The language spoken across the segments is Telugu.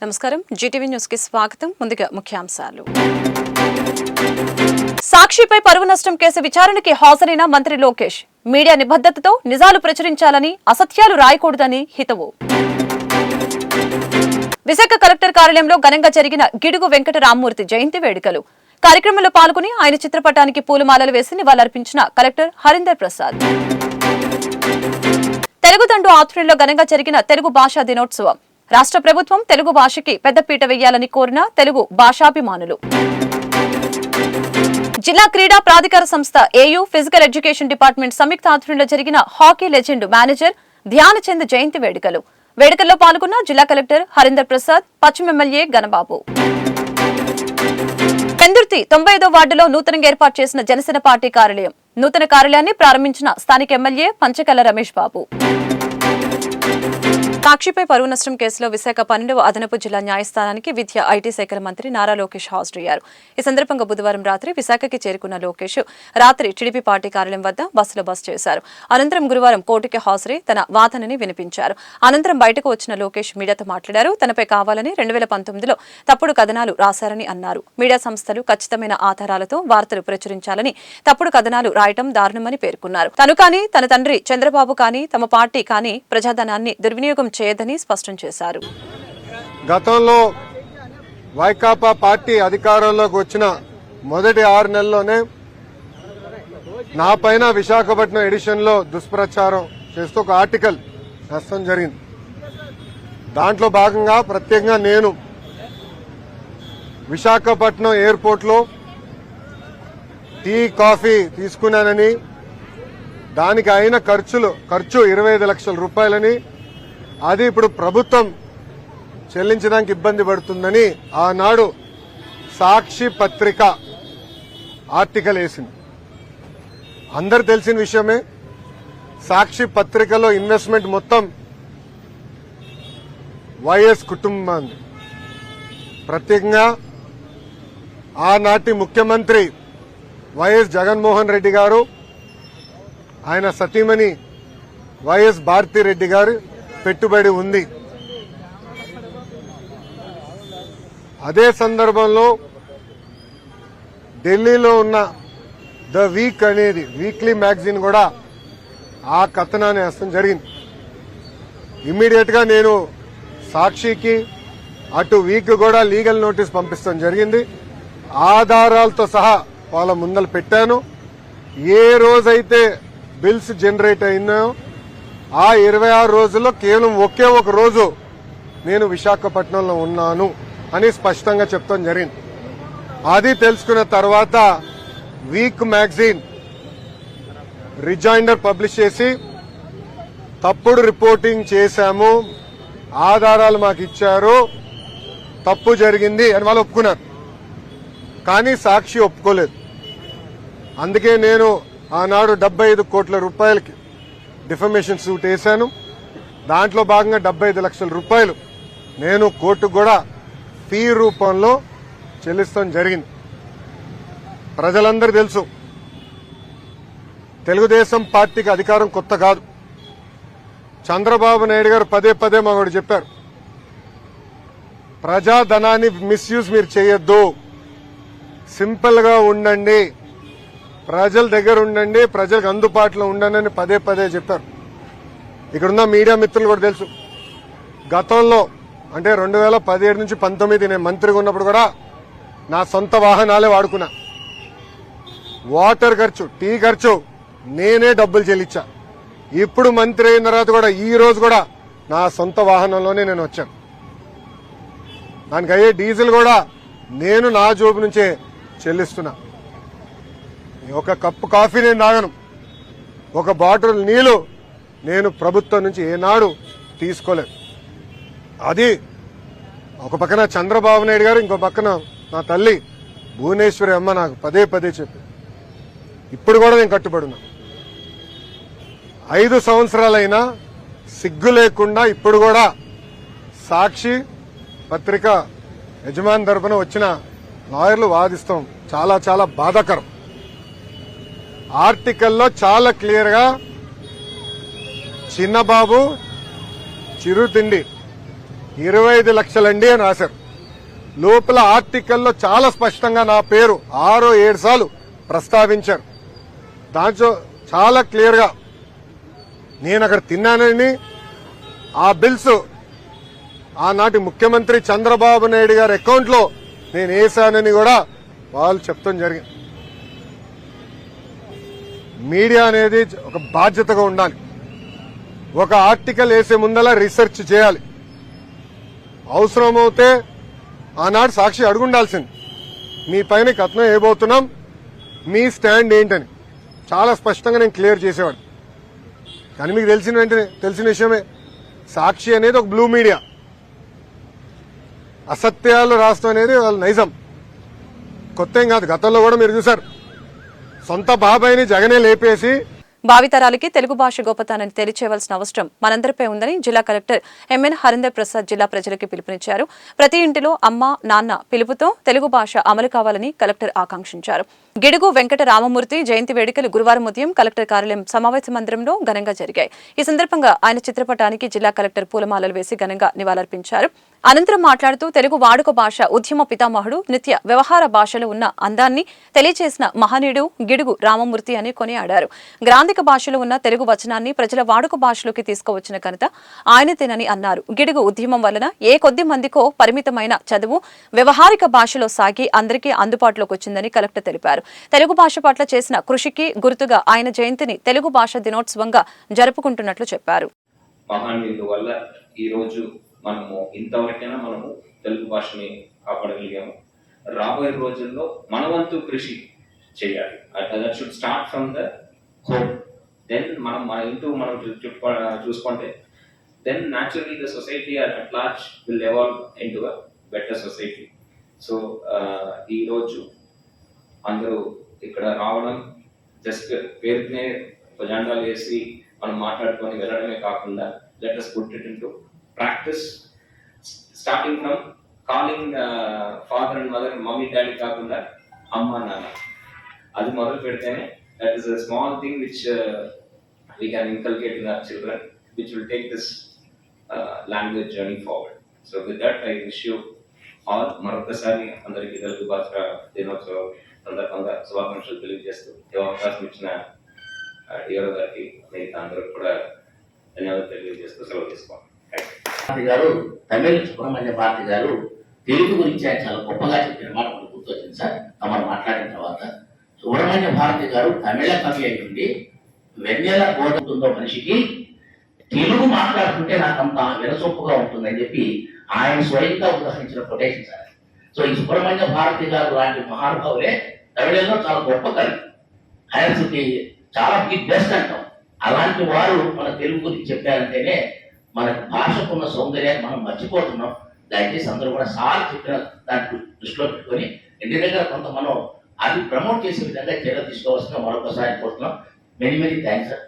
నమస్కారం జీటీవీ న్యూస్ కి స్వాగతం. ముందుగా ముఖ్యాంశాలు. సాక్షిపై పరువు నష్టం కేసు విచారణకి హాజరైన మంత్రి లోకేష్ మీడియా నిబద్ధతతో నిజాలు ప్రచురించాలని, అసత్యాలు రాయకూడదని హితవు. విశాఖ కలెక్టర్ కార్యాలయంలో ఘనంగా జరిగిన గిడుగు వెంకట రామ్మూర్తి జయంతి వేడుకలు. కార్యక్రమంలో పాల్గొని ఆయన చిత్రపటానికి పూలమాలలు వేసి నివాళులర్పించిన కలెక్టర్ హరీందర్ ప్రసాద్. తెలుగుదండు ఆధ్వర్యంలో ఘనంగా జరిగిన తెలుగు భాషా దినోత్సవం. రాష్ట్ర ప్రభుత్వం తెలుగు భాషకి పెద్దపీట వేయాలని కోరిన తెలుగు భాషాభిమానులు. జిల్లా క్రీడా ప్రాధికార సంస్థ ఏయూ ఫిజికల్ ఎడ్యుకేషన్ డిపార్ట్మెంట్ సంయుక్త ఆధ్వర్యంలో జరిగిన హాకీ లెజెండ్ మేనేజర్ ధ్యానచంద్ జయంతి వేడుకలు. వేడుకల్లో పాల్గొన్న జిల్లా కలెక్టర్ హరీందర్ ప్రసాద్, పశ్చిమ ఎమ్మెల్యే గణబాబు. పెందుర్తి 95వ వార్డులో నూతనంగా ఏర్పాటు చేసిన జనసేన పార్టీ కార్యాలయం. నూతన కార్యాలయాన్ని ప్రారంభించిన స్థానిక ఎమ్మెల్యే పంచకల్ల రమేష్ బాబు. సాక్షిపై పరువు నష్టం కేసులో విశాఖ 12వ అదనపు జిల్లా న్యాయస్థానానికి విద్య, ఐటీ శాఖల మంత్రి నారా లోకేష్ హాజరయ్యారు. ఈ సందర్భంగా బుధవారం రాత్రి విశాఖకి చేరుకున్న లోకేష్ రాత్రి టీడీపీ పార్టీ కార్యాలయం వద్ద బస్సులో బస చేశారు. అనంతరం గురువారం కోర్టుకి హాజరై తన వాదనని వినిపించారు. అనంతరం బయటకు వచ్చిన లోకేష్ మీడియాతో మాట్లాడారు. తనపై కావాలని 2019లో తప్పుడు కథనాలు రాశారని అన్నారు. మీడియా సంస్థలు ఖచ్చితమైన ఆధారాలతో వార్తలు ప్రచురించాలని, తప్పుడు కథనాలు రాయటం దారుణమని పేర్కొన్నారు. తను కానీ, తన తండ్రి చంద్రబాబు కానీ, తమ పార్టీ కానీ ప్రజాధనాన్ని దుర్వినియోగం చేయదని స్పష్టం చేశారు. గతంలో వైకాపా పార్టీ అధికారంలోకి వచ్చిన మొదటి 6 నెలల్లోనే నా పైన విశాఖపట్నం ఎడిషన్ లో దుష్ప్రచారం చేస్తూ ఒక ఆర్టికల్ రాయడం జరిగింది. దాంట్లో భాగంగా ప్రత్యేకంగా నేను విశాఖపట్నం ఎయిర్పోర్ట్ లో టీ, కాఫీ తీసుకున్నానని, దానికి అయిన ఖర్చు 25 లక్షల రూపాయలని, అది ఇప్పుడు ప్రభుత్వం చెల్లించడానికి ఇబ్బంది పడుతుందని ఆనాడు సాక్షి పత్రిక ఆర్టికల్ వేసింది. అందరు తెలిసిన విషయమే. సాక్షి పత్రికలో ఇన్వెస్ట్మెంట్ మొత్తం వైఎస్ కుటుంబాన్ని, ప్రత్యేకంగా ఆనాటి ముఖ్యమంత్రి వైఎస్ జగన్మోహన్ రెడ్డి గారు, ఆయన సతీమణి వైఎస్ భారతిరెడ్డి గారు పెట్టుబడి ఉంది. అదే సందర్భంలో ఢిల్లీలో ఉన్న ద వీక్ అనేది వీక్లీ మ్యాగజైన్ కూడా ఆ కథనాన్ని వేయడం జరిగింది. ఇమ్మీడియట్ గా నేను సాక్షికి, అటు వీక్ కూడా లీగల్ నోటీస్ పంపిస్తాం జరిగింది. ఆధారాలతో సహా వాళ్ళ ముందలు పెట్టాను. ఏ రోజైతే బిల్స్ జనరేట్ అయినాయో ఆ 26 రోజుల్లో కేవలం ఒకే ఒక రోజు నేను విశాఖపట్నంలో ఉన్నాను అని స్పష్టంగా చెప్తాం జరిగింది. అది తెలుసుకున్న తర్వాత వీక్ మ్యాగజైన్ రిజైండర్ పబ్లిష్ చేసి తప్పుడు రిపోర్టింగ్ చేశాము, ఆధారాలు మాకు ఇచ్చారు, తప్పు జరిగింది అని వాళ్ళు ఒప్పుకున్నారు. కానీ సాక్షి ఒప్పుకోలేదు. అందుకే నేను ఆనాడు 75 కోట్ల రూపాయలకి డిఫమేషన్ సూట్ వేశాను. దాంట్లో భాగంగా 75 లక్షల రూపాయలు నేను కోర్టుకు కూడా ఫీ రూపంలో చెల్లిస్తాం జరిగింది. ప్రజలందరూ తెలుసు, తెలుగుదేశం పార్టీకి అధికారం కొత్త కాదు. చంద్రబాబు నాయుడు గారు పదే పదే మాకు చెప్పారు, ప్రజాధనాన్ని మిస్యూజ్ మీరు చేయొద్దు, సింపుల్ గా ఉండండి, ప్రజల దగ్గర ఉండండి, ప్రజలకు అందుబాటులో ఉండండి అని పదే పదే చెప్పారు. ఇక్కడున్న మీడియా మిత్రులు కూడా తెలుసు, గతంలో అంటే 2017 నుంచి 19 నేను మంత్రిగా ఉన్నప్పుడు కూడా నా సొంత వాహనాలే వాడుకున్నా. వాటర్ ఖర్చు, టీ ఖర్చు నేనే డబ్బులు చెల్లించా. ఇప్పుడు మంత్రి అయిన తర్వాత కూడా ఈ రోజు కూడా నా సొంత వాహనంలోనే నేను వచ్చాను. దానికి అయ్యే డీజిల్ కూడా నేను నా జోబు నుంచే చెల్లిస్తున్నా. ఒక కప్పు కాఫీ నేను తాగను, ఒక బాటిల్ నీళ్లు నేను ప్రభుత్వం నుంచి ఏనాడు తీసుకోలేదు. అది ఒక పక్కన చంద్రబాబు నాయుడు గారు, ఇంకో పక్కన నా తల్లి భువనేశ్వరి అమ్మ నాకు పదే పదే చెప్పి ఇప్పుడు కూడా నేను కట్టుబడున్నా. 5 సంవత్సరాలైనా సిగ్గు లేకుండా ఇప్పుడు కూడా సాక్షి పత్రిక యజమాని తరపున వచ్చిన లాయర్లు వాదిస్తాం చాలా చాలా బాధాకరం. ఆర్టికల్లో చాలా క్లియర్ గా చిన్నబాబు చిరుతిండి 25 లక్షలండి అని రాశారు. లోపల ఆర్టికల్లో చాలా స్పష్టంగా నా పేరు 6-7 సార్లు ప్రస్తావించారు. దాంట్లో చాలా క్లియర్ గా నేను అక్కడ తిన్నానని, ఆ బిల్స్ ఆనాటి ముఖ్యమంత్రి చంద్రబాబు నాయుడు గారి అకౌంట్ లో నేను వేశానని కూడా వాళ్ళు చెప్తాం జరిగింది. మీడియా అనేది ఒక బాధ్యతగా ఉండాలి. ఒక ఆర్టికల్ వేసే ముందలా రీసెర్చ్ చేయాలి. అవసరమవుతే ఆనాడు సాక్షి అడుగుండాల్సింది, మీ పైన కథనం వేయబోతున్నాం, మీ స్టాండ్ ఏంటని. చాలా స్పష్టంగా నేను క్లియర్ చేసేవాడు. కానీ మీకు తెలిసిన విషయమే, సాక్షి అనేది ఒక బ్లూ మీడియా. అసత్యాలు రాష్ట్రం అనేది వాళ్ళ నైజం, కొత్త ఏం కాదు. గతంలో కూడా మీరు చూశారు, సొంత బాబాయిని జగనే లేపేసి భావితరాలకి తెలుగు భాష గొప్పతనాన్ని తెలియచేయవలసిన అవసరం మనందరిపై ఉందని జిల్లా కలెక్టర్ ఎంఎన్ హరీందర్ ప్రసాద్ జిల్లా ప్రజలకు పిలుపునిచ్చారు. ప్రతి ఇంటిలో అమ్మ నాన్న పిలుపుతో తెలుగు భాష అమలు కావాలని కలెక్టర్ ఆకాంక్షించారు. గిడుగు వెంకట రామమూర్తి జయంతి వేడుకలు గురువారం ఉదయం కలెక్టర్ కార్యాలయం సమావేశ మందిరంలో ఘనంగా జరిగాయి. ఈ సందర్భంగా ఆయన చిత్రపటానికి జిల్లా కలెక్టర్ పూలమాలలు వేసి ఘనంగా నివాళులర్పించారు. అనంతరం మాట్లాడుతూ తెలుగు వాడుక భాష ఉద్యమ పితామహుడు, నిత్య వ్యవహార భాషలో ఉన్న అందాన్ని తెలియచేసిన మహనీయుడు గిడుగు రామమూర్తి అని కొనియాడారు. గ్రాంధిక భాషలో ఉన్న తెలుగు వచనాన్ని ప్రజల వాడుక భాషలోకి తీసుకువచ్చిన ఘనత ఆయనతేనని అన్నారు. గిడుగు ఉద్యమం వలన ఏ కొద్ది మందికో పరిమితమైన చదువు వ్యవహారిక భాషలో సాగి అందరికీ అందుబాటులోకి వచ్చిందని కలెక్టర్ తెలిపారు. తెలుగు భాష పట్ల చేసిన కృషికి గుర్తుగా ఆయన జయంతిని తెలుగు భాష దినోత్సవంగా జరుపుకుంటున్నట్లు చెప్పారు. మహానీయుల వల్ల ఈ రోజు మనము ఇంతవరకైనా మనము తెలుగు భాషని కాపాడగలిగాము. రాబోయే రోజుల్లో మనవంతు కృషి చేయాలి. That should start from the home. Then మన ఇంటూ మనం చూసుకుంటే then naturally the society at large will evolve into a better society. So ఈరోజు అందరూ ఇక్కడ రావడం జస్ట్ పేరునే జెండాలు వేసి మనం మాట్లాడుకొని వెళ్ళడమే కాకుండా let us put it into practice, starting from calling father and mother mommy daddy కాకుండా అమ్మ నాన్న, అది మొదలు పెడితేనే that is a small thing which we can inculcate in our children, which will take this language journey forward. So with that I wish you all మరొకసారి అందరికీ తెలుగు భాష దినోత్సవం సందర్భంగా శుభాకాంక్షలు తెలియజేస్తూ ఈ అవకాశం ఇచ్చిన డిఆర్ఓ గారికి మిగతా అందరూ కూడా ధన్యవాదాలు తెలియజేస్తూ సెలవు తీసుకోండి. గారు తమిళ సుబ్రహ్మణ్య భారతి గారు తెలుగు గురించి ఆయన చాలా గొప్పగా చెప్పిన మాట మనకు గుర్తొచ్చింది సార్. తమరు మాట్లాడిన తర్వాత సుబ్రహ్మణ్య భారతి గారు తమిళ కవి అయి ఉండి వెన్నెల గోధుతుందో మనిషికి తెలుగు మాట్లాడుతుంటే నాకు అంత వినసొప్పుగా ఉంటుందని చెప్పి ఆయన స్వయంగా ఉదాహరించిన కొటేషన్ సార్. సో ఈ సుబ్రహ్మణ్య భారతి గారు లాంటి మహానుభావులే తమిళంలో చాలా గొప్ప కవి, ఆయనకి చాలా బిగ్ బెస్ట్ అంటాం. అలాంటి వారు మన తెలుగు గురించి చెప్పారంటేనే మన భాషకున్న సౌందర్యాన్ని మనం మర్చిపోతున్నాం. దయచేసి అందరూ కూడా సార్ చెప్పిన దాన్ని దృష్టిలో పెట్టుకొని ఇంటి దగ్గర కొంత మనం అది ప్రమోట్ చేసే విధంగా చర్యలు తీసుకోవాల్సిన మరొకసారి కోరుతున్నాం. Many thanks sir.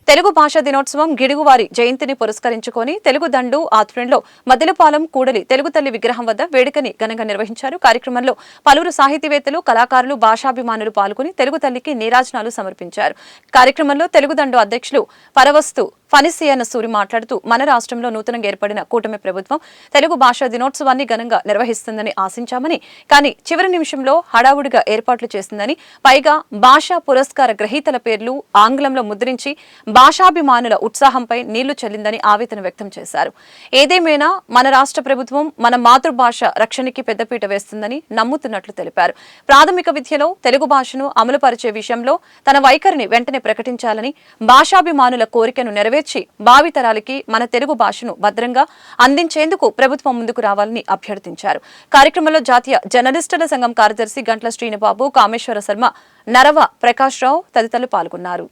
తెలుగు భాషా దినోత్సవం గిడుగువారి జయంతిని పురస్కరించుకొని తెలుగు దండు ఆధ్వర్యంలో మద్దెలపాలెం కూడలి తెలుగు తల్లి విగ్రహం వద్ద వేడుకని ఘనంగా నిర్వహించారు. కార్యక్రమంలో పలువురు సాహితీవేత్తలు, కళాకారులు, భాషాభిమానులు పాల్గొని తెలుగు తల్లికి నీరాజనాలు సమర్పించారు. కార్యక్రమంలో తెలుగు దండు అధ్యక్షులు పరవస్తు ఫణిసియన సూరి మాట్లాడుతూ మన రాష్ట్రంలో నూతనంగా ఏర్పడిన కూటమి ప్రభుత్వం తెలుగు భాషా దినోత్సవాన్ని ఘనంగా నిర్వహిస్తుందని ఆశించామని, కానీ చివరి నిమిషంలో హడావుడిగా ఏర్పాట్లు చేసిందని, పైగా భాషా పురస్కార గ్రహీతల పేర్లు ఆంగ్లంలో ముద్రించి భాషాభిమానుల ఉత్సాహంపై నీళ్లు చల్లిందని ఆవేదన వ్యక్తం చేశారు. ఏదేమైనా మన రాష్ట్ర ప్రభుత్వం మన మాతృభాష రక్షణకి పెద్దపీట వేస్తుందని నమ్ముతున్నట్లు తెలిపారు. ప్రాథమిక విద్యలో తెలుగు భాషను అమలుపరిచే విషయంలో తన వైఖరిని వెంటనే ప్రకటించాలని, భాషాభిమానుల కోరికను నెరవేర్చి భావితరాలకి మన తెలుగు భాషను భద్రంగా అందించేందుకు ప్రభుత్వం ముందుకు రావాలని అభ్యర్థించారు. కార్యక్రమంలో జాతీయ జర్నలిస్టుల సంఘం కార్యదర్శి గంట్ల శ్రీనిబాబు, కామేశ్వర శర్మ, నరవ ప్రకాష్ రావు తదితరులు పాల్గొన్నారు.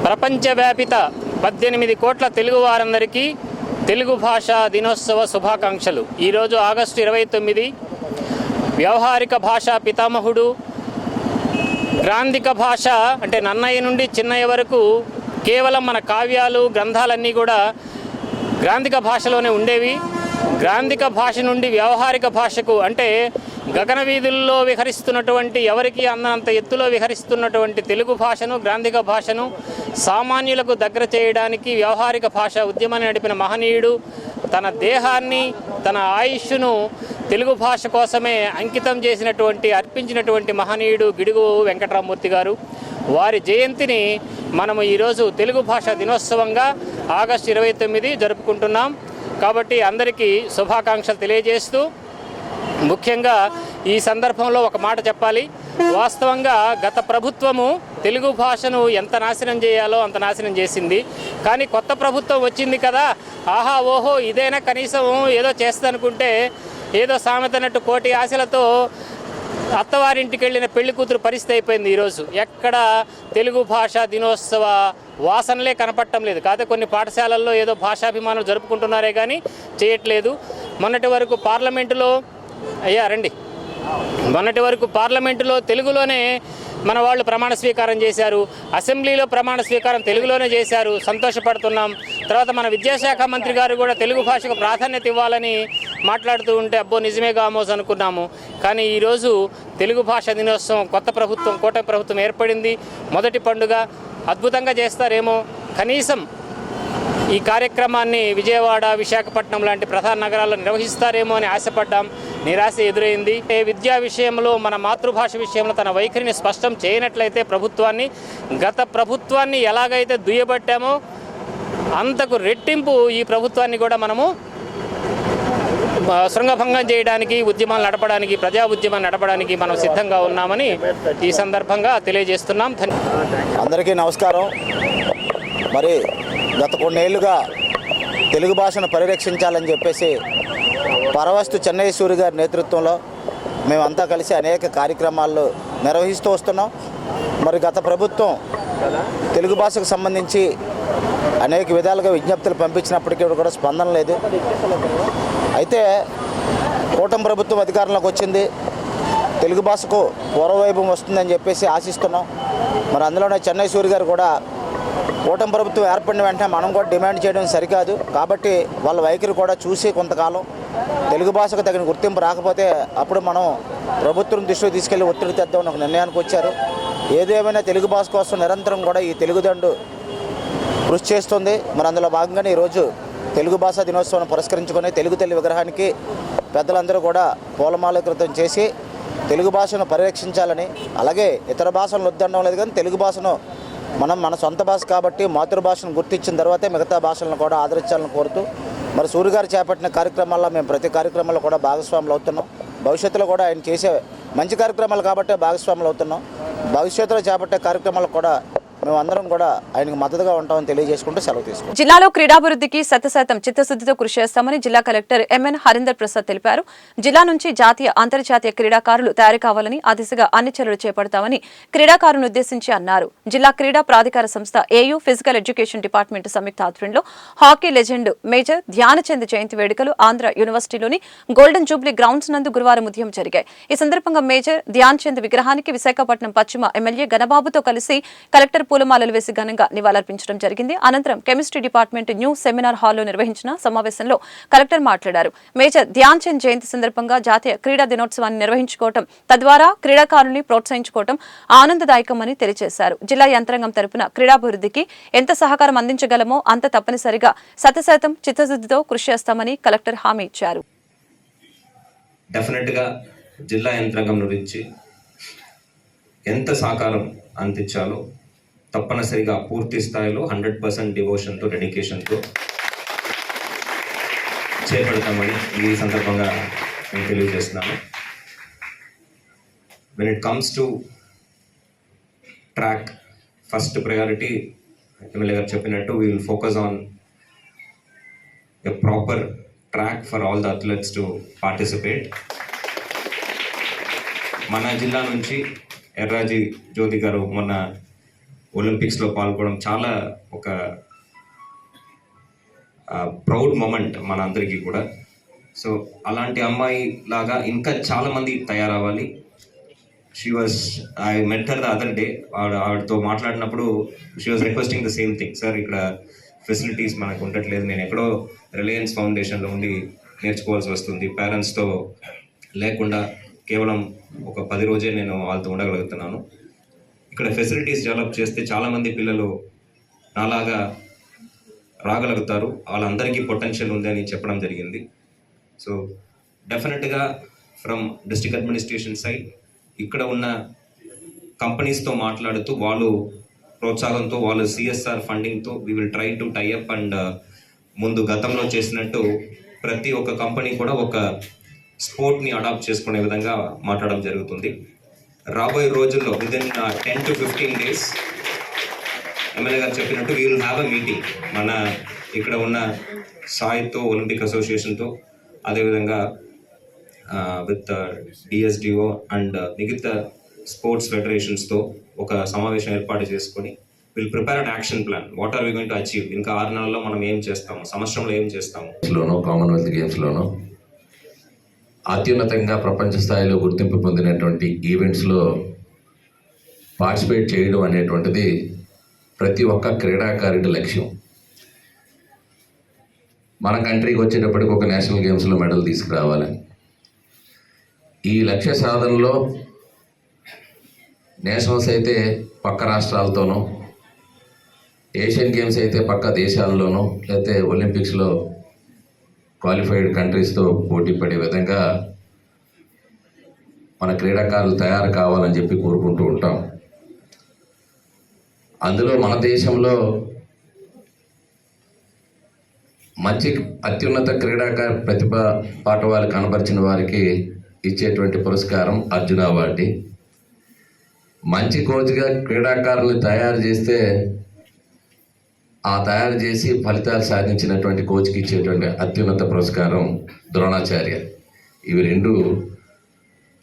ప్రపంచవ్యాపిత 18 కోట్ల తెలుగు వారందరికీ తెలుగు భాషా దినోత్సవ శుభాకాంక్షలు. ఈరోజు ఆగస్టు 29 వ్యవహారిక భాషా పితామహుడు, గ్రాంధిక భాష అంటే నన్నయ్య నుండి చిన్నయ్య వరకు కేవలం మన కావ్యాలు, గ్రంథాలన్నీ కూడా గ్రాంధిక భాషలోనే ఉండేవి. గ్రాంధిక భాష నుండి వ్యవహారిక భాషకు అంటే గగన వీధుల్లో విహరిస్తున్నటువంటి, ఎవరికి అందనంత ఎత్తులో విహరిస్తున్నటువంటి తెలుగు భాషను, గ్రాంధిక భాషను సామాన్యులకు దగ్గర చేయడానికి వ్యవహారిక భాష ఉద్యమాన్ని నడిపిన మహనీయుడు తన దేహాన్ని తన ఆయుష్ను తెలుగు భాష కోసమే అంకితం చేసినటువంటి అర్పించినటువంటి మహనీయుడు గిడుగు వెంకటరామమూర్తి గారు. వారి జయంతిని మనము ఈరోజు తెలుగు భాష దినోత్సవంగా ఆగస్టు 29 జరుపుకుంటున్నాం. కాబట్టి అందరికీ శుభాకాంక్షలు తెలియజేస్తూ ముఖ్యంగా ఈ సందర్భంలో ఒక మాట చెప్పాలి. వాస్తవంగా గత ప్రభుత్వము తెలుగు భాషను ఎంత నాశనం చేయాలో అంత నాశనం చేసింది. కానీ కొత్త ప్రభుత్వం వచ్చింది కదా, ఆహా ఓహో ఇదైనా కనీసం ఏదో చేస్తనుకుంటే ఏదో సామెతనట్టు కోటి ఆశలతో అత్తవారింటికి వెళ్ళిన పెళ్లి కూతురు పరిస్థితి అయిపోయింది. ఈరోజు ఎక్కడ తెలుగు భాష దినోత్సవ వాసనలే కనపడటం లేదు. కాకపోతే కొన్ని పాఠశాలల్లో ఏదో భాషాభిమానులు జరుపుకుంటున్నారే కానీ చేయట్లేదు. మొన్నటి వరకు పార్లమెంటులో తెలుగులోనే మన వాళ్ళు ప్రమాణ స్వీకారం చేశారు. అసెంబ్లీలో ప్రమాణ స్వీకారం తెలుగులోనే చేశారు, సంతోషపడుతున్నాం. తర్వాత మన విద్యాశాఖ మంత్రి గారు కూడా తెలుగు భాషకు ప్రాధాన్యత ఇవ్వాలని మాట్లాడుతూ ఉంటే అబ్బో నిజమే కామోస్ అనుకున్నాము. కానీ ఈరోజు తెలుగు భాష దినోత్సవం కొత్త ప్రభుత్వం కూటమి ప్రభుత్వం ఏర్పడింది. మొదటి పండుగ అద్భుతంగా చేస్తారేమో. కనీసం ఈ కార్యక్రమాన్ని విజయవాడ, విశాఖపట్నం లాంటి ప్రధాన నగరాల్లో నిర్వహిస్తారేమో అని ఆశపడ్డాం. నిరాశ ఎదురైంది. విద్యా విషయంలో మన మాతృభాష విషయంలో తన వైఖరిని స్పష్టం చేయనట్లయితే గత ప్రభుత్వాన్ని ఎలాగైతే దుయ్యబట్టామో అంతకు రెట్టింపు ఈ ప్రభుత్వాన్ని కూడా మనము శృంగభంగం చేయడానికి, ఉద్యమాలు నడపడానికి, ప్రజా ఉద్యమాన్ని నడపడానికి మనం సిద్ధంగా ఉన్నామని ఈ సందర్భంగా తెలియజేస్తున్నాం. అందరికీ నమస్కారం. మరి గత కొన్నేళ్లుగా తెలుగు భాషను పరిరక్షించాలని చెప్పేసి పరవస్తు చెన్నైసూరి గారి నేతృత్వంలో మేమంతా కలిసి అనేక కార్యక్రమాలు నిర్వహిస్తూ వస్తున్నాం. మరి గత ప్రభుత్వం తెలుగు భాషకు సంబంధించి అనేక విధాలుగా విజ్ఞప్తులు పంపించినప్పటికీ కూడా స్పందన లేదు. అయితే కూటమి ప్రభుత్వం అధికారంలోకి వచ్చింది, తెలుగు భాషకు పూర్వవైభవం వస్తుందని చెప్పేసి ఆశిస్తున్నాం. మరి అందులోనే చెన్నైసూరి గారు కూడా కూటమి ప్రభుత్వం ఏర్పడిన వెంటనే మనం కూడా డిమాండ్ చేయడం సరికాదు, కాబట్టి వాళ్ళ వైఖరి కూడా చూసి కొంతకాలం తెలుగు భాషకు తగిన గుర్తింపు రాకపోతే అప్పుడు మనం ప్రభుత్వం దృష్టికి తీసుకెళ్లి ఒత్తిడి తెద్దామని ఒక నిర్ణయానికి వచ్చారు. ఏదేమైనా తెలుగు భాష కోసం నిరంతరం కూడా ఈ తెలుగుదండు కృషి చేస్తుంది. మరి అందులో భాగంగానే ఈరోజు తెలుగు భాషా దినోత్సవాన్ని పురస్కరించుకొని తెలుగు తల్లి విగ్రహానికి పెద్దలందరూ కూడా పూలమాలకృతం చేసి తెలుగు భాషను పరిరక్షించాలని, అలాగే ఇతర భాషలను వద్దనడం లేదు కానీ తెలుగు భాషను మన సొంత భాష కాబట్టి మాతృభాషను గుర్తించిన తర్వాతే మిగతా భాషలను కూడా ఆదరించాలని కోరుతూ మరి సూర్య గారు చేపట్టిన కార్యక్రమాల్లో మేము ప్రతి కార్యక్రమంలో కూడా భాగస్వాములు అవుతున్నాం. భవిష్యత్తులో కూడా ఆయన చేసే మంచి కార్యక్రమాలు కాబట్టి భాగస్వాములు అవుతున్నాం. భవిష్యత్తులో చేపట్టే కార్యక్రమాలు కూడా మేమందరం కూడా ఆయనకు మద్దతుగా ఉంటామని తెలియజేసుకుంటూ సెలవు తీసుకుంటాం. జిల్లాలో క్రీడాభివృద్ధికి 100% చిత్తశుద్ధితో కృషి చేస్తామని జిల్లా కలెక్టర్ ఎంఎన్ హరీందర్ ప్రసాద్ తెలిపారు. జిల్లా నుంచి జాతీయ, అంతర్జాతీయ క్రీడాకారులు తయారు కావాలని, ఆ దిశగా అన్ని చర్యలు చేపడతామని క్రీడాకారులను ఉద్దేశించి అన్నారు. జిల్లా క్రీడా ప్రాధికార సంస్థ ఏయూ ఫిజికల్ ఎడ్యుకేషన్ డిపార్ట్మెంట్ సంయుక్త ఆధ్వర్యంలో హాకీ లెజెండ్ మేజర్ ధ్యానచంద్ జయంతి వేడుకలు ఆంధ్ర యూనివర్సిటీలోని గోల్డెన్ జూబ్లీ గ్రౌండ్స్ నందు గురువారం ఉదయం జరిగాయి. ఈ సందర్భంగా మేజర్ ధ్యానచంద్ విగ్రహానికి విశాఖపట్నం పశ్చిమ ఎమ్మెల్యే గణబాబుతో కలిసి కలెక్టర్ పూలమాలలు వేసి ఘనంగా నివాళులర్పించడం జరిగింది. అనంతరం కెమిస్ట్రీ డిపార్ట్మెంట్ న్యూ సెమినార్ హాల్లో నిర్వహించిన సమావేశంలో కలెక్టర్ మాట్లాడారు. మేజర్ ధ్యాన్ చంద్ జయంతి సందర్భంగా జాతీయ క్రీడా దినోత్సవాన్ని నిర్వహించుకోవడం, తద్వారా క్రీడాకారుల్ని ప్రోత్సహించుకోవడం ఆనందదాయకమని తెలియజేశారు. జిల్లా యంత్రాంగం తరపున క్రీడాభివృద్ధికి ఎంత సహకారం అందించగలమో అంత తప్పనిసరిగా 100% చిత్తశుద్ధితో కృషి చేస్తామని కలెక్టర్ హామీ ఇచ్చారు. డెఫినెట్గా జిల్లా యంత్రాంగం నుంచి ఎంత సహకారం అందించాలో తప్పనిసరిగా పూర్తి స్థాయిలో 100% డివోషన్తో, డెడికేషన్తో చేపడతామని ఈ సందర్భంగా నేను తెలియజేస్తున్నాను. When it comes to track, first priority MLA గారు చెప్పినట్టు we will focus on a proper track for all the athletes to participate. మన జిల్లా నుంచి ఎర్రాజీ జ్యోతి గారు మొన్న ఒలింపిక్స్లో పాల్గొనడం చాలా ఒక ప్రౌడ్ మూమెంట్ మన అందరికీ కూడా. సో అలాంటి అమ్మాయి లాగా ఇంకా చాలామంది తయారవ్వాలి. I met her the other day. ఆవిడతో మాట్లాడినప్పుడు she was requesting the same thing. Sir, ఇక్కడ ఫెసిలిటీస్ మనకు ఉండట్లేదు, నేను ఎక్కడో రిలయన్స్ ఫౌండేషన్లో ఉండి నేర్చుకోవాల్సి వస్తుంది, పేరెంట్స్తో లేకుండా కేవలం ఒక 10 రోజే నేను వాళ్ళతో ఉండగలుగుతున్నాను. ఇక్కడ ఫెసిలిటీస్ డెవలప్ చేస్తే చాలామంది పిల్లలు నాలాగా రాగలుగుతారు, వాళ్ళందరికీ పొటెన్షియల్ ఉందని చెప్పడం జరిగింది. సో డెఫినెట్గా ఫ్రమ్ డిస్ట్రిక్ట్ అడ్మినిస్ట్రేషన్ సైడ్ ఇక్కడ ఉన్న కంపెనీస్తో మాట్లాడుతూ వాళ్ళు ప్రోత్సాహంతో వాళ్ళు సిఎస్ఆర్ ఫండింగ్తో we will try to tie up and ముందు గతంలో చేసినట్టు ప్రతి ఒక్క కంపెనీ కూడా ఒక స్పోర్ట్ని అడాప్ట్ చేసుకునే విధంగా మాట్లాడడం జరుగుతుంది. రాబోయే రోజుల్లో విదిన్ 10 to 15 days ఎమ్మెల్యే గారు చెప్పినట్టు we will have a meeting మన ఇక్కడ ఉన్న సాయితో, ఒలింపిక్ అసోసియేషన్తో, అదేవిధంగా విత్ డిఎస్డిఓ అండ్ మిగతా స్పోర్ట్స్ ఫెడరేషన్స్తో ఒక సమావేశం ఏర్పాటు చేసుకొని will prepare an action plan. What are we going to achieve, ఇంకా 6 నెలల్లో మనం ఏం చేస్తాము, సంవత్సరంలో ఏం చేస్తాము. కామన్వెల్త్ గేమ్స్లోనూ అత్యున్నతంగా ప్రపంచ స్థాయిలో గుర్తింపు పొందినటువంటి ఈవెంట్స్లో పార్టిసిపేట్ చేయడం అనేటువంటిది ప్రతి ఒక్క క్రీడాకారుడి లక్ష్యం. మన కంట్రీకి వచ్చేటప్పటికి ఒక నేషనల్ గేమ్స్లో మెడల్ తీసుకురావాలని. ఈ లక్ష్య సాధనలో నేషనల్స్ అయితే పక్క రాష్ట్రాలతోనూ, ఏషియన్ గేమ్స్ అయితే పక్క దేశాల్లోనూ, లేకపోతే ఒలింపిక్స్లో క్వాలిఫైడ్ కంట్రీస్తో పోటీ పడే విధంగా మన క్రీడాకారులు తయారు కావాలని చెప్పి కోరుకుంటూ ఉంటాం. అందులో మన దేశంలో మంచి అత్యున్నత క్రీడాకారు ప్రతిభ పాఠవాలు కనబరిచిన వారికి ఇచ్చేటువంటి పురస్కారం అర్జున అవార్డు. మంచి కోచ్గా క్రీడాకారుల్ని తయారు చేస్తే ఆ తయారు చేసి ఫలితాలు సాధించినటువంటి కోచ్కి ఇచ్చేటువంటి అత్యున్నత పురస్కారం ద్రోణాచార్య.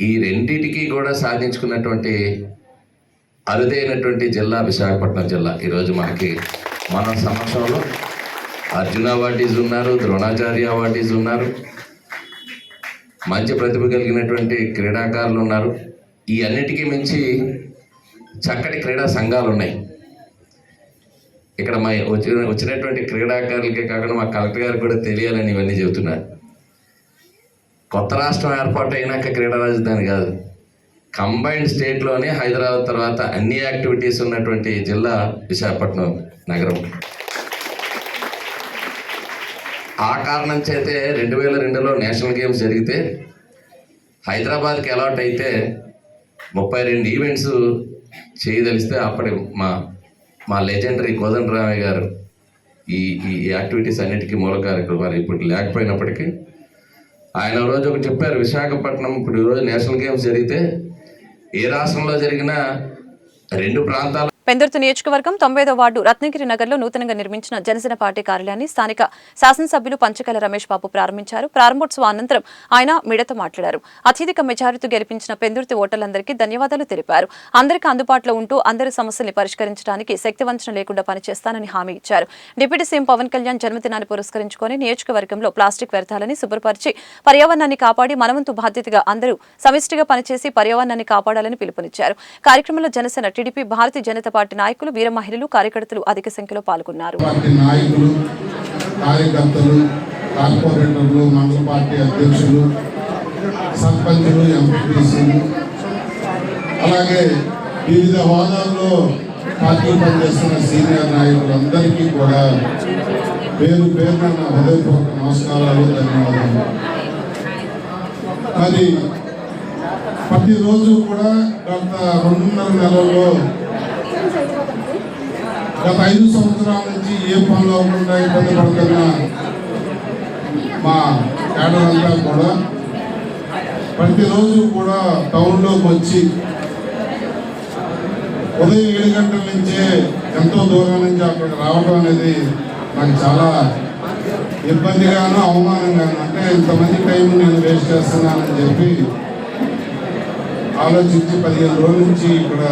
ఈ రెండింటికి కూడా సాధించుకున్నటువంటి అరుదైనటువంటి జిల్లా విశాఖపట్నం జిల్లా. ఈరోజు మన సమక్షంలో అర్జున అవార్డీస్ ఉన్నారు, ద్రోణాచార్య అవార్డీస్ ఉన్నారు, మంచి ప్రతిభ కలిగినటువంటి క్రీడాకారులు ఉన్నారు. ఈ అన్నిటికీ మించి చక్కటి క్రీడా సంఘాలు ఉన్నాయి. ఇక్కడ వచ్చినటువంటి క్రీడాకారులకే కాకుండా మా కలెక్టర్ గారికి కూడా తెలియాలని ఇవన్నీ చెబుతున్నారు. కొత్త రాష్ట్రం ఏర్పాటు అయినాక క్రీడా రాజధాని కాదు, కంబైన్డ్ స్టేట్లోనే హైదరాబాద్ తర్వాత అన్ని యాక్టివిటీస్ ఉన్నటువంటి జిల్లా విశాఖపట్నం నగరం. ఆ కారణం చేతే 2002లో నేషనల్ గేమ్స్ జరిగితే హైదరాబాద్కి అలాట్ అయితే 32 ఈవెంట్స్ చేయదలిస్తే అప్పటి మా లెజెండరీ కోదండరామయ్య గారు ఈ యాక్టివిటీస్ అన్నిటికీ మూలకారకులు. వారు ఇప్పుడు లేకపోయినప్పటికీ ఆయన రోజు ఒకటి చెప్పారు, విశాఖపట్నం ఇప్పుడు ఈరోజు నేషనల్ గేమ్స్ జరిగితే ఏ రాష్ట్రంలో జరిగినా 2 ప్రాంతాలు. పెందుర్తి నియోజకవర్గం 90వ వార్డు రత్నగిరి నగర్లో నూతనంగా నిర్మించిన జనసేన పార్టీ కార్యాలయాన్ని స్థానిక శాసనసభ్యులు పంచకల రమేష్ బాబు ప్రారంభించారు. ప్రారంభోత్సవం అనంతరం ఆయన మీడియాతో మాట్లాడారు. అత్యధిక మెజారిటీ గెలిపించిన పెందుర్తి ఓటర్లందరికీ ధన్యవాదాలు తెలిపారు. అందరికీ అందుబాటులో ఉంటూ అందరి సమస్యల్ని పరిష్కరించడానికి శక్తివంచన లేకుండా పనిచేస్తానని హామీ ఇచ్చారు. డిప్యూటీ సీఎం పవన్ కళ్యాణ్ జన్మదినాన్ని పురస్కరించుకొని నియోజకవర్గంలో ప్లాస్టిక్ వ్యర్థాలని శుభ్రపరిచి పర్యావరణాన్ని కాపాడి మనవంతు బాధ్యతగా అందరూ సమిష్టిగా పనిచేసి పర్యావరణాన్ని కాపాడాలని పిలుపునిచ్చారు. కార్యక్రమంలో జనసేన, టీడీపీ, భారతీయ జనతా పార్టీ నాయకులు, వీర మహిళలు, కార్యకర్తలు అధిక సంఖ్యలో పాల్గొన్నారు. నాయకులు, కార్యకర్తలు, కార్పొరేటర్లు, మండల పార్టీ అధ్యక్షులు, సర్పంచులు, ఎంపీటీసీలు, అలాగే వివిధ హోదాల్లో పార్టీ పనిచేస్తున్న సీనియర్ నాయకులందరికీ కూడా పేరు పేరున నా హృదయపూర్వక నమస్కారాలు, ధన్యవాదాలు. మరి ప్రతిరోజు కూడా గత 2.5 నెలల్లో గత 5 సంవత్సరాల నుంచి ఏ పనులు అవ్వకుండా ఇబ్బంది పడుతున్న మా కేడర్ అంతా కూడా ప్రతిరోజు కూడా టౌన్లోకి వచ్చి ఉదయం 7 గంటల నుంచే ఎంతో దూరం నుంచి అక్కడికి రావడం అనేది నాకు చాలా ఇబ్బందిగాను, అవమానంగాను. అంటే ఇంతమంది టైం నేను వేస్ట్ చేస్తున్నానని చెప్పి ఆలోచించి 15 రోజుల నుంచి ఇక్కడ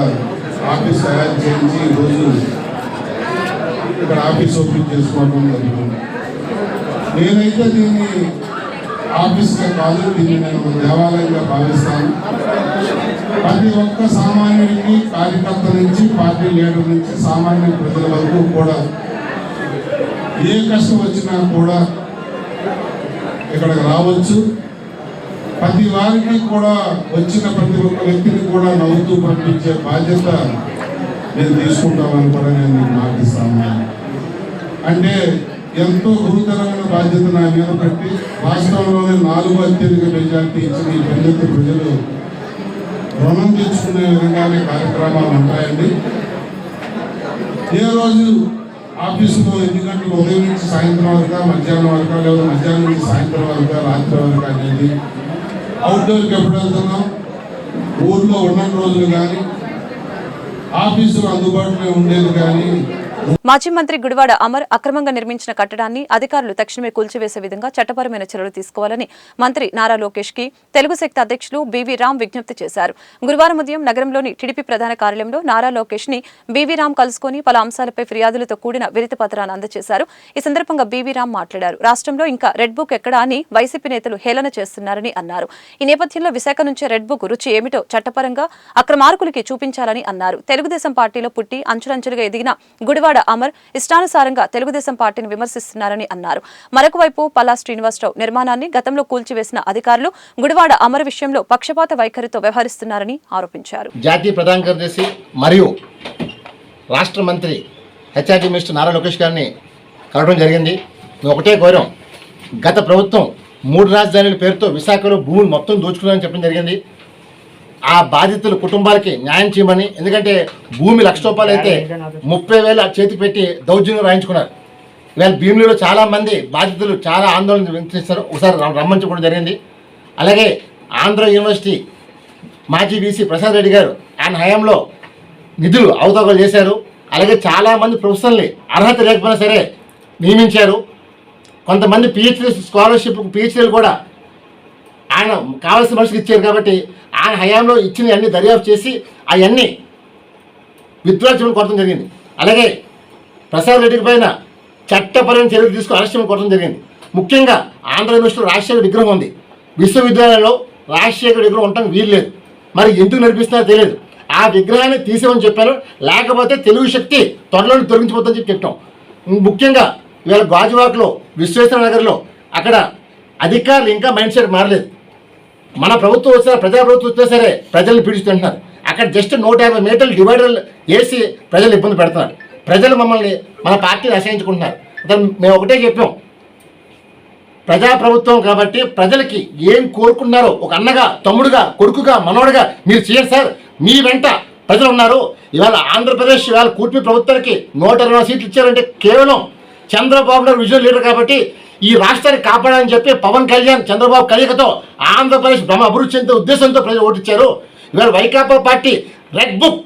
ఆఫీస్ తయారు చేయించి ఈరోజు ఇక్కడ ఆఫీస్ ఓపెన్ చేసుకోవడం జరిగింది. నేనైతే దీన్ని ఆఫీస్గా కాదు, దీన్ని నేను ఒక దేవాలయంగా భావిస్తాను. ప్రతి ఒక్క సామాన్యుడికి, కార్యకర్త నుంచి పార్టీ లీడర్ నుంచి సామాన్య ప్రజల వరకు కూడా ఏ కష్టం వచ్చినా కూడా ఇక్కడికి రావచ్చు. ప్రతి వారికి కూడా వచ్చిన ప్రతి ఒక్క వ్యక్తిని కూడా నవ్వుతూ పంపించే బాధ్యత నేను తీసుకుంటామని కూడా నేను మీకు మాటిస్తాను. అంటే ఎంతో గురుతరమైన బాధ్యత నా మీద పెట్టి రాష్ట్రంలోనే 4వ అత్యధిక మెజార్టీ ఇచ్చిన ఈ పెద్దెత్తి ప్రజలు రుణం తెచ్చుకునే విధంగానే కార్యక్రమాలు ఉంటాయండి. ఏ రోజు ఆఫీసులో 8 గంటలు ఉదయం నుంచి సాయంత్రం వరకు, మధ్యాహ్నం వరకు, లేదా మధ్యాహ్నం నుంచి సాయంత్రం వరకు, రాత్రి వరకు అనేది అవుట్డోర్కి ఎప్పుడు వెళ్తున్నాం, ఊర్లో ఉన్న రోజులు కానీ ఆఫీసులో అందుబాటులో ఉండేది కానీ. మాజీ మంత్రి గుడివాడ అమర్ అక్రమంగా నిర్మించిన కట్టడాన్ని అధికారులు తక్షణమే కూల్చివేసే విధంగా చట్టపరమైన చర్యలు తీసుకోవాలని మంత్రి నారా లోకేష్ కి తెలుగు శక్తి అధ్యక్షులు బీవీ రామ్ విజ్ఞప్తి చేశారు. గురువారం ఉదయం నగరంలోని టీడీపీ ప్రధాన కార్యాలయంలో నారా లోకేష్ ని బీవీ రామ్ కలుసుకుని పలు అంశాలపై ఫిర్యాదులతో కూడిన వినతి పత్రాన్ని అందజేశారు. ఈ సందర్భంగా బీవీ రామ్ మాట్లాడారు. రాష్ట్రంలో ఇంకా రెడ్ బుక్ ఎక్కడా అని వైసీపీ నేతలు హేళన చేస్తున్నారని అన్నారు. ఈ నేపథ్యంలో విశాఖ నుంచి రెడ్ బుక్ రుచి ఏమిటో చట్టపరంగా అక్రమార్కులకి చూపించాలని అన్నారు. తెలుగుదేశం పార్టీలో పుట్టి అంచులంచులుగా ఎదిగిన గుడివాడ అమర్ ఇష్టానుసారంగా తెలుగుదేశం పార్టీని విమర్శిస్తున్నారని అన్నారు. మరొక వైపు పల్లా శ్రీనివాసరావు నిర్మాణాన్ని గతంలో కూల్చివేసిన అధికారులు గుడివాడ అమర్ విషయంలో పక్షపాత వైఖరితో వ్యవహరిస్తున్నారని ఆరోపించారు. జాతీయ ప్రధాన కార్యదర్శి మరియు రాష్ట్ర మంత్రి హెచ్ఆర్డీ మినిస్టర్ నారా లోకేష్ గారిని కలవడం జరిగింది. ఒకటే కోరాం, గత ప్రభుత్వం 3 రాజధానుల పేరుతో విశాఖలో భూములు మొత్తం దోచుకున్నారని చెప్పడం జరిగింది. ఆ బాధితుల కుటుంబాలకి న్యాయం చేయమని, ఎందుకంటే భూమి ₹1,00,000 అయితే 30,000 చేతి పెట్టి దౌర్జన్యం రాయించుకున్నారు. ఇవాళ భీమిలిలో చాలామంది బాధితులు చాలా ఆందోళన వ్యక్తిస్తారు. ఒకసారి రమ్మించుకోవడం జరిగింది. అలాగే ఆంధ్ర యూనివర్సిటీ మాజీ వీసీ ప్రసాద్ రెడ్డి గారు ఆయన హయాంలో నిధులు అవతవకలు చేశారు. అలాగే చాలామంది ప్రొఫెసర్ని అర్హత లేకపోయినా సరే నియమించారు. కొంతమంది పిహెచ్డీ స్కాలర్షిప్ పిహెచ్డీలు కూడా ఆయన కావాల్సిన మనిషికి ఇచ్చారు. కాబట్టి ఆయన హయాంలో ఇచ్చిన అన్ని దర్యాప్తు చేసి అవన్నీ విత్డ్రా చేయడం కొట్టడం జరిగింది. అలాగే ప్రసాద్ రెడ్డి పైన చట్టపరమైన చర్యలు తీసుకుని అరెస్ట్ చేయడం కొట్టడం జరిగింది. ముఖ్యంగా ఆంధ్ర యూనివర్సిటీలో రాజశేఖర విగ్రహం ఉంది. విశ్వవిద్యాలయంలో రాజశేఖర విగ్రహం ఉండటం వీల్లేదు. మరి ఎందుకు నడిపిస్తున్నారో తెలియదు. ఆ విగ్రహాన్ని తీసేమని చెప్పారు. లేకపోతే తెలుగు శక్తి త్వరలోనే తొలగించిపోతుందని చెప్పి చెప్తాం. ముఖ్యంగా ఇవాళ గాజువాకలో విశ్వేశ్వర నగర్లో అక్కడ అధికారులు ఇంకా మైండ్ సెట్ మారలేదు. మన ప్రభుత్వం వచ్చినా ప్రజాప్రభుత్వం వచ్చినా సరే ప్రజల్ని పీడిస్తుంటున్నారు. అక్కడ జస్ట్ 150 మీటర్లు డివైడర్లు వేసి ప్రజలు ఇబ్బంది పెడుతున్నారు. ప్రజలు మమ్మల్ని మన పార్టీని అసహించుకుంటున్నారు. మేము ఒకటే చెప్పాం, ప్రజాప్రభుత్వం కాబట్టి ప్రజలకి ఏం కోరుకున్నారో ఒక అన్నగా, తమ్ముడుగా, కొడుకుగా, మనోడుగా మీరు చేయండి సార్. మీ వెంట ప్రజలు ఉన్నారు. ఇవాళ ఆంధ్రప్రదేశ్ ఇవాళ కూటమి ప్రభుత్వానికి 120 సీట్లు ఇచ్చారంటే కేవలం చంద్రబాబు నాయుడు విజువల్ లీడర్ కాబట్టి ఈ రాష్ట్రాన్ని కాపాడాలని చెప్పి పవన్ కళ్యాణ్ చంద్రబాబు కలయికతో ఆంధ్రప్రదేశ్ అభివృద్ధి చెందే ఉద్దేశంతో ప్రజలు ఓటిచ్చారు. ఇవాళ Vaikapa party red book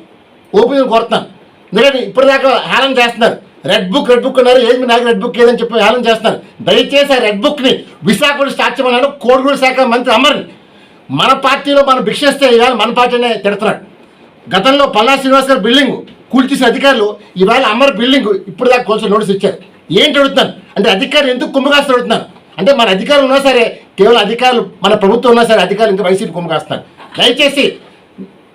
open కోరుతున్నాను. ఎందుకంటే ఇప్పటిదాకా హేళన చేస్తున్నారు. రెడ్ బుక్ అన్నారు, ఏమి నాకు రెడ్ బుక్ ఏదని చెప్పి హేళన చేస్తున్నారు. దయచేసి ఆ రెడ్ బుక్ని విశాఖలో స్టార్ట్ చేయమన్నాను. కోడిగూడ శాఖ మంత్రి అమర్ని మన పార్టీలో మనం భిక్షిస్తే ఇవాళ మన పార్టీనే తిడుతున్నాడు. గతంలో పల్లా శ్రీనివాస్ గారు బిల్డింగ్ కూల్చేసిన అధికారులు ఇవాళ అమర్ బిల్డింగ్ ఇప్పుడు దాకా కొంచెం నోటీస్ ఇచ్చారు. ఏంటి అడుగుతున్నాను అంటే అధికారులు ఎందుకు కుంభకాస్తులు అడుగుతున్నాను అంటే మన అధికారులు ఉన్నా సరే, కేవలం అధికారులు మన ప్రభుత్వం ఉన్నా సరే అధికారులు ఇంకా వైసీపీ కుంభకాస్తున్నారు. దయచేసి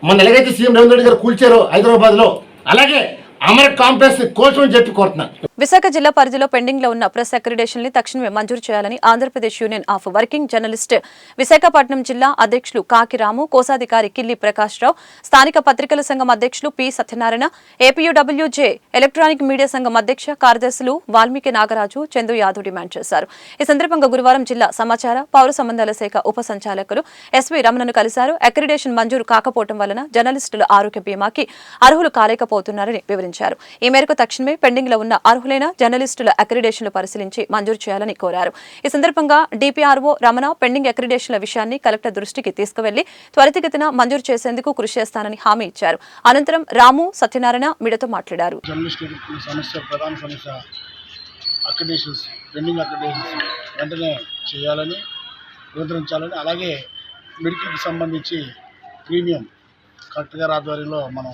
మన ఎలాగైతే సీఎం రేవంత్ రెడ్డి గారు కూల్చారో హైదరాబాద్లో, అలాగే అమర్ కాంప్లెక్స్ కోల్చమని చెప్పి కోరుతున్నాను. విశాఖ జిల్లా పరిధిలో పెండింగ్ లో ఉన్న ప్రెస్ అక్రిడేషన్ ని తక్షణమే మంజూరు చేయాలని Andhra Pradesh union of working journalist Visakhapatnam జిల్లా అధ్యక్షులు కాకి రాము, కోశాధికారి కిల్లి ప్రకాష్ రావు, స్థానిక పత్రికల సంఘం అధ్యక్షులు P Satyanarayana, APUWJ electronic media సంఘం అధ్యక్ష కార్యదర్శులు వాల్మీకి నాగరాజు, చందు యాదవ్ డిమాండ్ చేశారు. ఈ సందర్భంగా గురువారం జిల్లా సమాచార పౌర సంబంధాల శాఖ ఉప సంచాలకులు ఎస్వి రమణను కలిశారు. అక్రిడేషన్ మంజూరు కాకపోవడం వలన జర్నలిస్టుల ఆరోగ్య బీమాకి అర్హులు కాలేకపోతున్నారని వివరించారు. ఈ మేరకు తక్షణమే పెండింగ్ లో ఉన్న అర్హులైన జర్నలిస్టుల అక్రిడేషన్లు పరిశీలించి మంజూరు చేయాలని కోరారు. ఈ సందర్భంగా డిపిఆర్ఓ రమణ పెండింగ్ అక్రిడేషన్ల విషయాన్ని కలెక్టర్ దృష్టికి తీసుకువెళ్లి త్వరితగతిన మంజూరు చేసేందుకు కృషి చేస్తానని హామీ ఇచ్చారు. అనంతరం రాము, సత్యనారాయణ మీడియాతో మాట్లాడారు. వెంటనే చేయాలని, నియంత్రించాలని, అలాగే మెడికల్కి సంబంధించి ప్రీమియం కలెక్టర్ గారి ఆధ్వర్యంలో మనం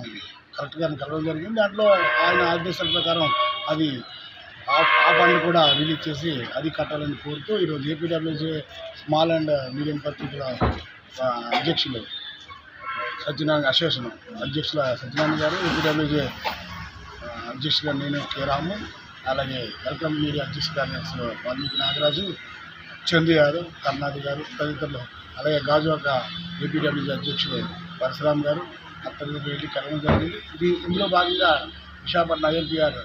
కలెక్టర్ గారిని కలవడం జరిగింది. దాంట్లో ఆయన ఆదేశాల ప్రకారం అది ఆ ఫండ్ కూడా రిలీజ్ చేసి అది కట్టాలని కోరుతూ ఈరోజు ఏపీడబ్ల్యూజే స్మాల్ అండ్ మీడియం పత్రికల అధ్యక్షులు సత్యనారాయణ అసోసియేషన్ అధ్యక్షుల సత్యనారాయణ గారు, ఏపీడబ్ల్యూజే అధ్యక్షులుగా నేను కె రాము, అలాగే వెల్కమ్ మీడియా అధ్యక్ష కార్యదర్శులు వాల్మీకి నాగరాజు, చందు యాదవ్, కర్ణాది గారు తదితరులు, అలాగే గాజువాక ఏపీడబ్ల్యూజే అధ్యక్షులు పరశురామ్ గారు అత్తడికి వెళ్ళి కలవడం జరిగింది. ఇందులో భాగంగా విశాఖపట్నం ఐఎల్పిఆర్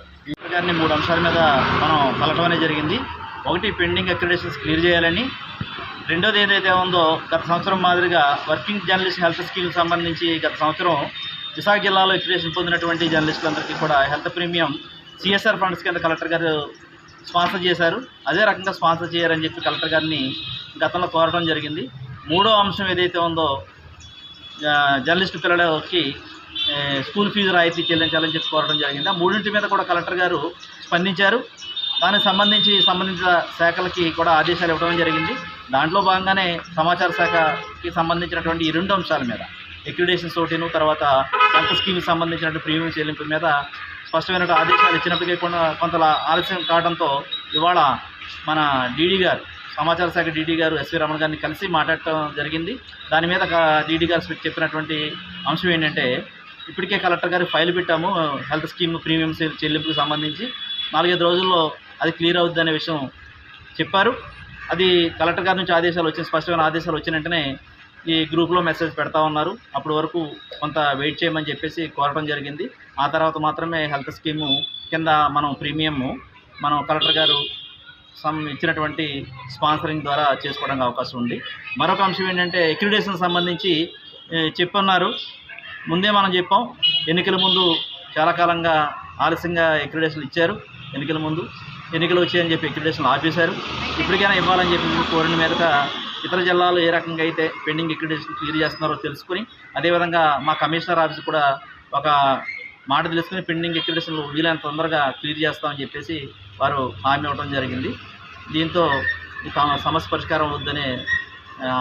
గారిని 3 అంశాల మీద మనం కలవడం అనేది జరిగింది. ఒకటి, పెండింగ్ అక్రిడేషన్స్ క్లియర్ చేయాలని. రెండోది ఏదైతే ఉందో, గత సంవత్సరం మాదిరిగా వర్కింగ్ జర్నలిస్ట్ హెల్త్ స్కీమ్ సంబంధించి గత సంవత్సరం విశాఖ జిల్లాలో అక్రిడేషన్ పొందినటువంటి జర్నలిస్టులందరికీ కూడా హెల్త్ ప్రీమియం సిఎస్ఆర్ ఫండ్స్ కింద కలెక్టర్ గారు స్పాన్సర్ చేశారు. అదే రకంగా స్పాన్సర్ చేయాలని చెప్పి కలెక్టర్ గారిని గతంలో కోరడం జరిగింది. మూడో అంశం ఏదైతే ఉందో, జర్నలిస్టు పిల్లలకి స్కూల్ ఫీజు రాయితీ చెల్లించాలని చెప్పి కోరడం జరిగింది. ఆ మూడింటి మీద కూడా కలెక్టర్ గారు స్పందించారు. దానికి సంబంధించిన శాఖలకి కూడా ఆదేశాలు ఇవ్వడం జరిగింది. దాంట్లో భాగంగానే సమాచార శాఖకి సంబంధించినటువంటి ఈ 2 అంశాల మీద, ఎక్రిడేషన్స్ ఒకటిను, తర్వాత హెల్త్ స్కీమ్కి సంబంధించినటువంటి ప్రీమియం చెల్లింపు మీద స్పష్టమైన ఆదేశాలు ఇచ్చినప్పటికీ కూడా కొంత ఆలస్యం కావడంతో ఇవాళ మన డీడీ గారు, సమాచార శాఖ డీడీ గారు ఎస్వి రమణ గారిని కలిసి మాట్లాడటం జరిగింది. దాని మీద డీడీ గారు చెప్పినటువంటి అంశం ఏంటంటే, ఇప్పటికే కలెక్టర్ గారికి ఫైల్ పెట్టాము హెల్త్ స్కీమ్ ప్రీమియం చెల్లింపుకి సంబంధించి, 4-5 రోజుల్లో అది క్లియర్ అవుతుంది అనే విషయం చెప్పారు. అది కలెక్టర్ గారి నుంచి స్పష్టమైన ఆదేశాలు వచ్చిన వెంటనే ఈ గ్రూప్లో మెసేజ్ పెడతా ఉన్నారు. అప్పటి వరకు కొంత వెయిట్ చేయమని చెప్పేసి కోరడం జరిగింది. ఆ తర్వాత మాత్రమే హెల్త్ స్కీము కింద మనం ప్రీమియము కలెక్టర్ గారు ఇచ్చినటువంటి స్పాన్సరింగ్ ద్వారా చేసుకోవడానికి అవకాశం ఉంది. మరొక అంశం ఏంటంటే, అక్రిడేషన్ సంబంధించి చెప్పున్నారు. ముందే మనం చెప్పాం, ఎన్నికల ముందు చాలా కాలంగా ఆలస్యంగా అక్రిడేషన్ ఇచ్చారు. ఎన్నికలు వచ్చాయని చెప్పి అక్రిడేషన్ ఆపేశారు. ఇప్పటికైనా ఇవ్వాలని చెప్పి కోరిన మీదట ఇతర జిల్లాలు ఏ రకంగా అయితే పెండింగ్ అక్రిడేషన్ క్లియర్ చేస్తున్నారో తెలుసుకుని, అదేవిధంగా మా కమిషనర్ ఆఫీస్ కూడా ఒక మాట తెలుసుకుని పెండింగ్ అక్రిడేషన్లు వీలైనంత తొందరగా క్లియర్ చేస్తామని చెప్పేసి వారు హామీ ఇవ్వడం జరిగింది. దీంతో ఈ సమస్య పరిష్కారం అవుతుందనే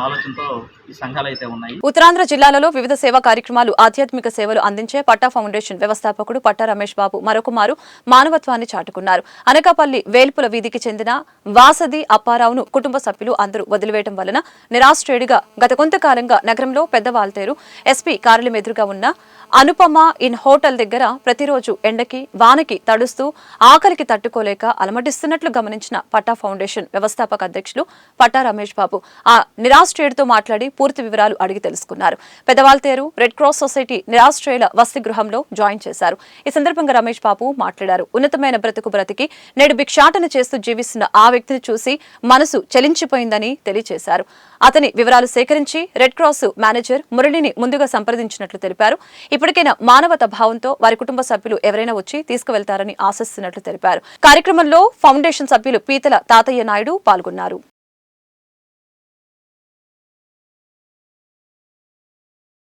ఆలోచనతో ఈ సంఘాలు అయితే ఉన్నాయి. ఉత్తరాంధ్ర జిల్లాలలో వివిధ సేవా కార్యక్రమాలు, ఆధ్యాత్మిక సేవలు అందించే పట్టా ఫౌండేషన్ వ్యవస్థాపకుడు పట్టా రమేష్ బాబు మరొకమారు మానవత్వాన్ని చాటుకున్నారు. అనకాపల్లి వేల్పుల వీధికి చెందిన వాసది అప్పారావును కుటుంబ సభ్యులు అందరూ వదిలివేయడం వలన నిరాశ్రయుడిగా గత కొంతకాలంగా నగరంలో పెద్దవాల్తేరు ఎస్పీ కార్యాలయం ఎదురుగా ఉన్న అనుపమ ఇన్ హోటల్ దగ్గర ప్రతిరోజు ఎండకి వానకి తడుస్తూ ఆకలికి తట్టుకోలేక అలమటిస్తున్నట్లు గమనించిన పట్టా ఫౌండేషన్ వ్యవస్థాపక అధ్యక్షులు పట్టా రమేష్ బాబు ఆ నిరాశ్రయుడితో మాట్లాడి పూర్తి వివరాలు అడిగి తెలుసుకున్నారు. పెదవాల్తేరు రెడ్ క్రాస్ సొసైటీ నిరాశ్రయుల వసతి గృహంలో జాయిన్ చేశారు. ఈ సందర్భంగా రమేష్ బాబు మాట్లాడారు. ఉన్నతమైన బ్రతికి నేడు భిక్షాటన చేస్తూ జీవిస్తున్న ఆ వ్యక్తిని చూసి మనసు చలించిపోయిందని తెలియజేశారు. అతని వివరాలు సేకరించి రెడ్ క్రాస్ మేనేజర్ మురళిని ముందుగా సంప్రదించినట్లు తెలిపారు. ఇప్పటికైనా మానవత భావంతో వారి కుటుంబ సభ్యులు ఎవరైనా వచ్చి తీసుకువెళ్తారని ఆశిస్తున్నట్లు తెలిపారు. కార్యక్రమంలో ఫౌండేషన్ సభ్యులు పీతల తాతయ్య నాయుడు పాల్గొన్నారు.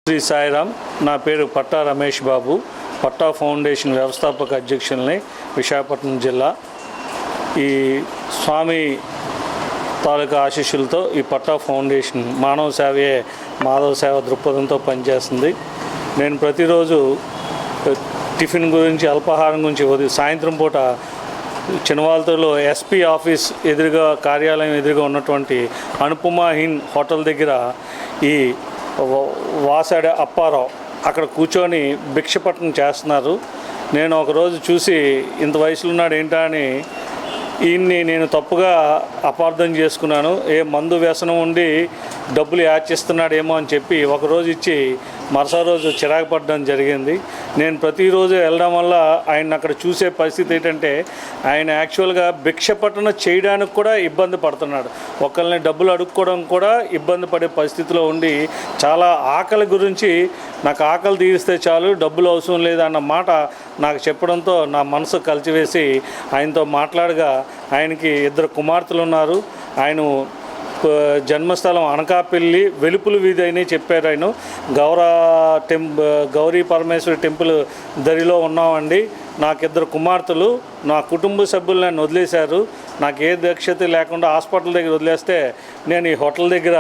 శ్రీ సాయిరామ్. నా పేరు పట్టా రమేష్ బాబు. పట్టా ఫౌండేషన్ వ్యవస్థాపక అధ్యక్షుల్ని, విశాఖపట్నం జిల్లా. ఈ స్వామి తాలూకా ఆశీస్సులతో ఈ పట్టా ఫౌండేషన్ మానవ సేవయే మాధవ సేవ దృక్పథంతో పనిచేస్తుంది. నేను ప్రతిరోజు టిఫిన్ గురించి, అల్పాహారం గురించి సాయంత్రం పూట చినవాల్తోలో ఎస్పీ ఆఫీస్ ఎదురుగా, కార్యాలయం ఎదురుగా ఉన్నటువంటి అనుపమ ఇన్ హోటల్ దగ్గర ఈ వాసాడే అప్పారావు అక్కడ కూర్చొని భిక్షపట్నం చేస్తున్నారు. నేను ఒకరోజు చూసి ఇంత వయసులో ఉన్నాడు ఏంటా అని ఈయన్ని నేను తప్పుగా అపార్థం చేసుకున్నాను. ఏ మందు వ్యసనం ఉండి డబ్బులు యాచిస్తున్నాడేమో అని చెప్పి ఒకరోజు ఇచ్చి మరుసటి రోజు చిరాకు పడడం జరిగింది. నేను ప్రతిరోజు వెళ్ళడం వల్ల ఆయన అక్కడ చూసే పరిస్థితి ఏంటంటే, ఆయన యాక్చువల్గా భిక్షపట్టణ చేయడానికి కూడా ఇబ్బంది పడుతున్నాడు. ఒకళ్ళని డబ్బులు అడుక్కోవడం కూడా ఇబ్బంది పడే పరిస్థితిలో ఉండి, చాలా ఆకలి గురించి నాకు ఆకలి తీరిస్తే చాలు, డబ్బులు అవసరం లేదన్న మాట నాకు చెప్పడంతో నా మనసు కలిచివేసి ఆయనతో మాట్లాడగా, ఆయనకి 2 కుమార్తెలు ఉన్నారు. ఆయన జన్మస్థలం అనకాపల్లి వెలుపుల వీధి అని చెప్పారు. ఆయన గౌరీ పరమేశ్వరి టెంపుల్ దరిలో ఉన్నామండి. నాకు 2 కుమార్తెలు, నా కుటుంబ సభ్యులు నన్ను వదిలేశారు. నాకు ఏ దక్షత లేకుండా హాస్పిటల్ దగ్గర వదిలేస్తే నేను ఈ హోటల్ దగ్గర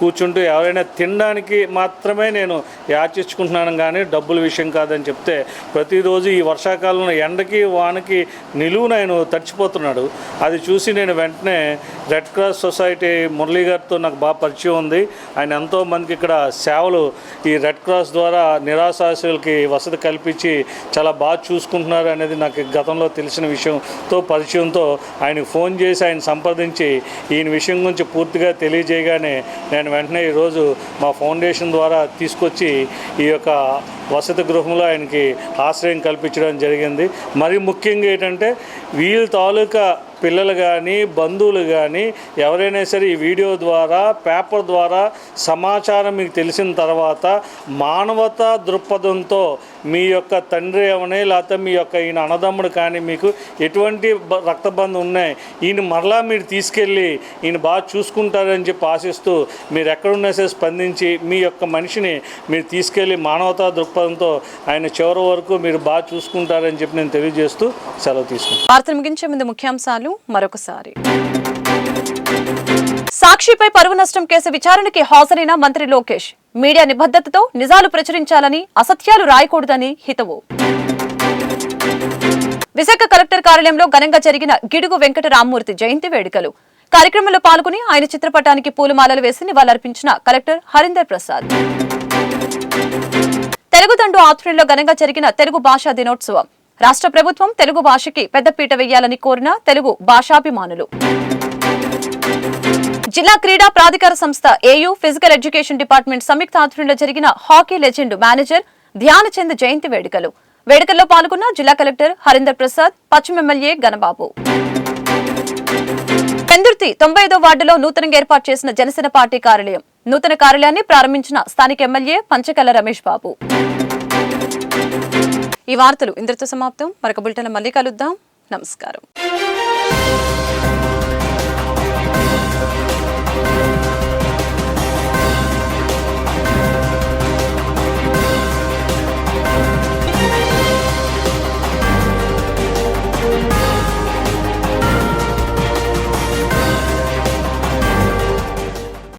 కూర్చుంటూ ఎవరైనా తినడానికి మాత్రమే నేను యాచించుకుంటున్నాను, కానీ డబ్బుల విషయం కాదని చెప్తే, ప్రతిరోజు ఈ వర్షాకాలంలో ఎండకి వానకి నిలువున ఆయన తడిచిపోతున్నాడు. అది చూసి నేను వెంటనే రెడ్ క్రాస్ సొసైటీ మురళీ గారితో నాకు బాగా పరిచయం ఉంది. ఆయన ఎంతోమందికి ఇక్కడ సేవలు ఈ రెడ్ క్రాస్ ద్వారా నిరాశ్రయులకి వసతి కల్పించి చాలా బాగా చూసుకుంటున్నారు అనేది నాకు గతంలో తెలిసిన విషయంతో పరిచయంతో ఆయనకు ఫోన్ చేసి ఆయన సంప్రదించి ఈయన విషయం గురించి పూర్తిగా తెలియజేయగానే నేను వెంటనే ఈరోజు మా ఫౌండేషన్ ద్వారా తీసుకొచ్చి ఈ యొక్క వసతి గృహంలో ఆయనకి ఆశ్రయం కల్పించడం జరిగింది. మరి ముఖ్యంగా ఏంటంటే వీళ్ళ తాలూకా పిల్లలు కానీ బంధువులు కానీ ఎవరైనా సరే ఈ వీడియో ద్వారా పేపర్ ద్వారా సమాచారం మీకు తెలిసిన తర్వాత మానవతా దృక్పథంతో మీ యొక్క తండ్రి ఏమని లేకపోతే మీ యొక్క ఈయన అన్నదమ్ముడు కానీ మీకు ఎటువంటి రక్తబంధం ఉన్నాయి ఈయన మరలా మీరు తీసుకెళ్ళి ఈయన బాగా చూసుకుంటారని చెప్పి ఆశిస్తూ మీరు ఎక్కడున్నా సరే స్పందించి మీ యొక్క మనిషిని మీరు తీసుకెళ్ళి మానవతా దృక్పథంతో ఆయన చివరి వరకు మీరు బాగా చూసుకుంటారని చెప్పి నేను తెలియజేస్తూ సెలవు తీసుకుంటాను. వార్తలు ముగించే ముందు ముఖ్యాంశాలు మరొకసారి. సాక్షిపై పరువు నష్టం కేసు విచారణకి హాజరైన మంత్రి లోకేష్ మీడియా నిబద్ధతతో నిజాలు ప్రచురించాలని, అసత్యాలు రాయకూడదని హితవు. విశాఖ కలెక్టర్ కార్యాలయంలో ఘనంగా జరిగిన గిడుగు వెంకట రామ్మూర్తి జయంతి వేడుకలు. కార్యక్రమంలో పాల్గొని ఆయన చిత్రపటానికి పూలమాలలు వేసి నివాళులర్పించిన కలెక్టర్ హరీందర్ ప్రసాద్. తెలుగుదండు ఆధ్వర్యంలో ఘనంగా జరిగిన తెలుగు భాషా దినోత్సవం. రాష్ట్ర ప్రభుత్వం తెలుగు భాషకి పెద్దపీట వేయాలని కోరిన తెలుగు భాషాభిమానులు. జిల్లా క్రీడా ప్రాధికార సంస్థ ఏయూ ఫిజికల్ ఎడ్యుకేషన్ డిపార్ట్మెంట్ సంయుక్త ఆధ్వర్యంలో జరిగిన హాకీ లెజెండ్ మేనేజర్ ధ్యానచంద్ జయంతి వేడుకలు. వేడుకల్లో పాల్గొన్న జిల్లా కలెక్టర్ హరీందర్ ప్రసాద్, పశ్చిమ ఎమ్మెల్యే గణబాబు. పెందుర్తి 95వ వార్డులో నూతనంగా ఏర్పాటు చేసిన జనసేన పార్టీ కార్యాలయం. నూతన కార్యాలయాన్ని ప్రారంభించిన స్థానిక ఎమ్మెల్యే పంచకల్ల రమేష్ బాబు. ఈ వార్తలు ఇంతటితో సమాప్తం. మరొక బులెటిన్లో మళ్ళీ కలుద్దాం. నమస్కారం.